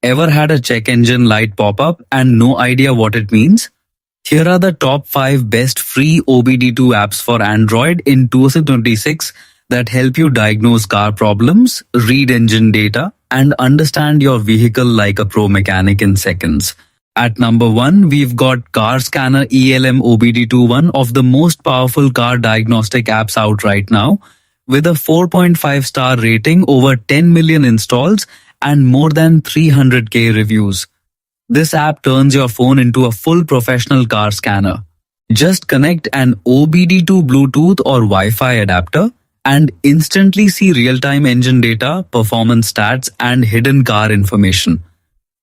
Ever had a check engine light pop up and no idea what it means? Here are the top 5 best free OBD2 apps for Android in 2026 that help you diagnose car problems, read engine data, and understand your vehicle like a pro mechanic in seconds. At number 1, we've got Car Scanner ELM OBD2, one of the most powerful car diagnostic apps out right now, with a 4.5-star rating, over 10 million installs, and more than 300k reviews. This app turns your phone into a full professional car scanner. Just connect an OBD2 Bluetooth or Wi-Fi adapter and instantly see real-time engine data, performance stats, and hidden car information.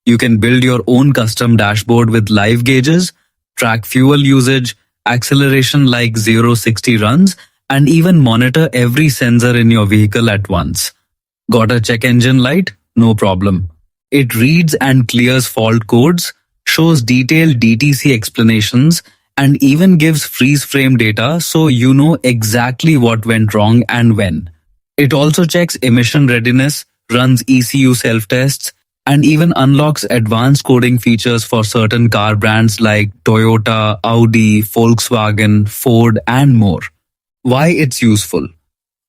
You can build your own custom dashboard with live gauges, track fuel usage, acceleration like 0-60 runs, and even monitor every sensor in your vehicle at once. Got a check engine light? No problem. It reads and clears fault codes, shows detailed DTC explanations, and even gives freeze frame data so you know exactly what went wrong and when. It also checks emission readiness, runs ECU self-tests, and even unlocks advanced coding features for certain car brands like Toyota, Audi, Volkswagen, Ford, and more. Why it's useful?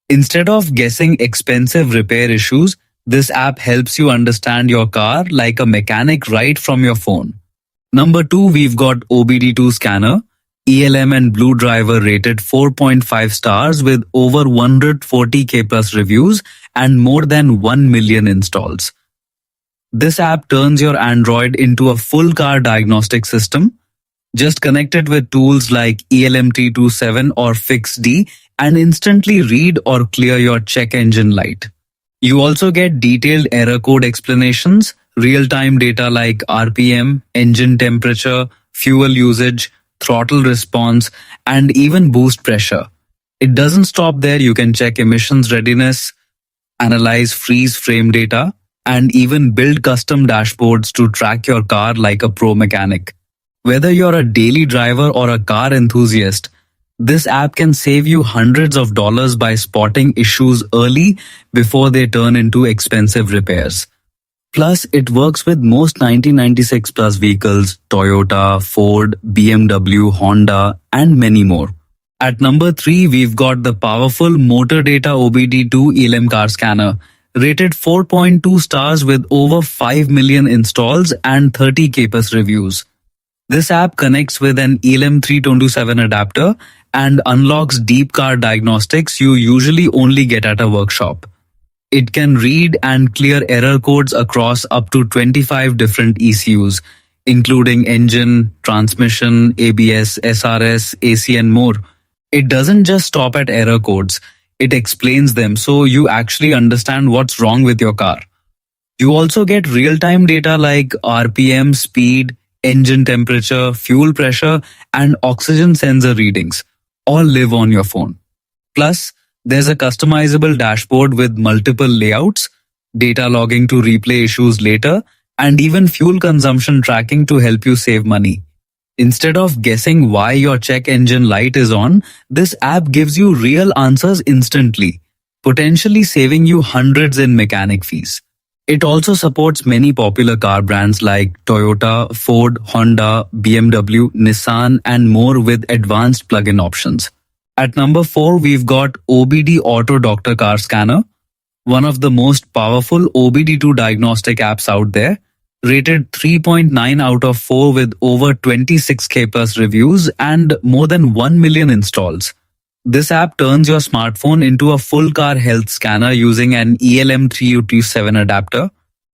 Instead of guessing expensive repair issues, this app helps you understand your car like a mechanic right from your phone. Number 2, we've got OBD2 Scanner, ELM and BlueDriver, rated 4.5 stars with over 140k plus reviews and more than 1 million installs. This app turns your Android into a full car diagnostic system. Just connect it with tools like ELM 327 or FixD and instantly read or clear your check engine light. You also get detailed error code explanations, real-time data like RPM, engine temperature, fuel usage, throttle response, and even boost pressure. It doesn't stop there. You can check emissions readiness, analyze freeze frame data, and even build custom dashboards to track your car like a pro mechanic. Whether you're a daily driver or a car enthusiast, this app can save you hundreds of dollars by spotting issues early before they turn into expensive repairs. Plus, it works with most 1996 plus vehicles, Toyota, Ford, BMW, Honda, and many more. At number 3, we've got the powerful MotorData OBD2 ELM car scanner, rated 4.2 stars with over 5 million installs and 30k plus reviews. This app connects with an ELM 327 adapter and unlocks deep car diagnostics you usually only get at a workshop. It can read and clear error codes across up to 25 different ECUs, including engine, transmission, ABS, SRS, AC, and more. It doesn't just stop at error codes. It explains them so you actually understand what's wrong with your car. You also get real-time data like RPM, speed, engine temperature, fuel pressure, and oxygen sensor readings. All live on your phone. Plus, there's a customizable dashboard with multiple layouts, data logging to replay issues later, and even fuel consumption tracking to help you save money. Instead of guessing why your check engine light is on, this app gives you real answers instantly, potentially saving you hundreds in mechanic fees. It also supports many popular car brands like Toyota, Ford, Honda, BMW, Nissan, and more with advanced plug-in options. At number 4, we've got OBD Auto Doctor car scanner, one of the most powerful OBD2 diagnostic apps out there, rated 3.9 out of 4 with over 26k plus reviews and more than 1 million installs. This app turns your smartphone into a full car health scanner using an ELM 327 adapter.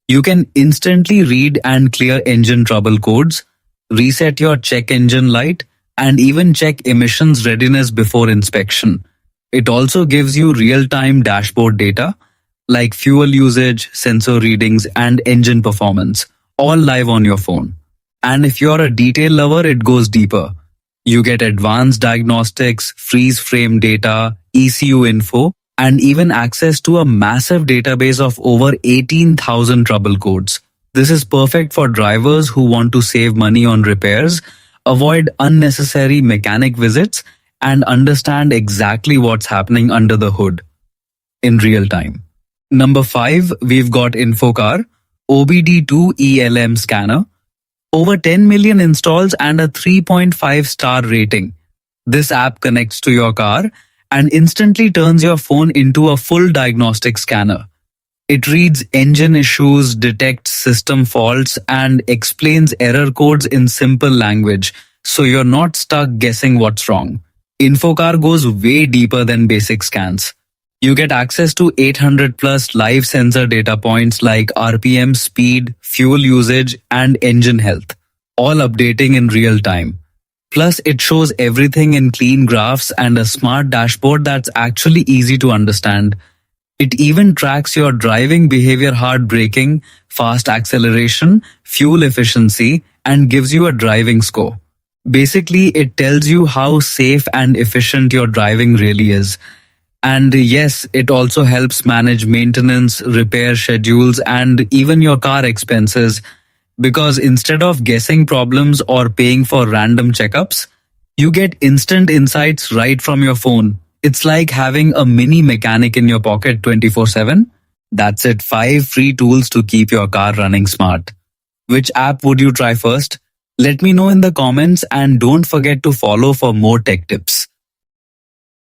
You can instantly read and clear engine trouble codes, reset your check engine light, and even check emissions readiness before inspection. It also gives you real-time dashboard data like fuel usage, sensor readings, and engine performance, all live on your phone. And if you're a detail lover, it goes deeper. You get advanced diagnostics, freeze frame data, ECU info, and even access to a massive database of over 18,000 trouble codes. This is perfect for drivers who want to save money on repairs, avoid unnecessary mechanic visits, and understand exactly what's happening under the hood in real time. Number 5, we've got InfoCar, OBD2 ELM Scanner, over 10 million installs and a 3.5-star rating. This app connects to your car and instantly turns your phone into a full diagnostic scanner. It reads engine issues, detects system faults, and explains error codes in simple language, so you're not stuck guessing what's wrong. InfoCar goes way deeper than basic scans. You get access to 800 plus live sensor data points like RPM, speed, fuel usage, and engine health, all updating in real time. Plus, it shows everything in clean graphs and a smart dashboard that's actually easy to understand. It even tracks your driving behavior, hard braking, fast acceleration, fuel efficiency, and gives you a driving score. Basically, it tells you how safe and efficient your driving really is. And yes, it also helps manage maintenance, repair schedules, and even your car expenses. Because instead of guessing problems or paying for random checkups, you get instant insights right from your phone. It's like having a mini mechanic in your pocket 24/7. That's it, 5 free tools to keep your car running smart. Which app would you try first? Let me know in the comments and don't forget to follow for more tech tips.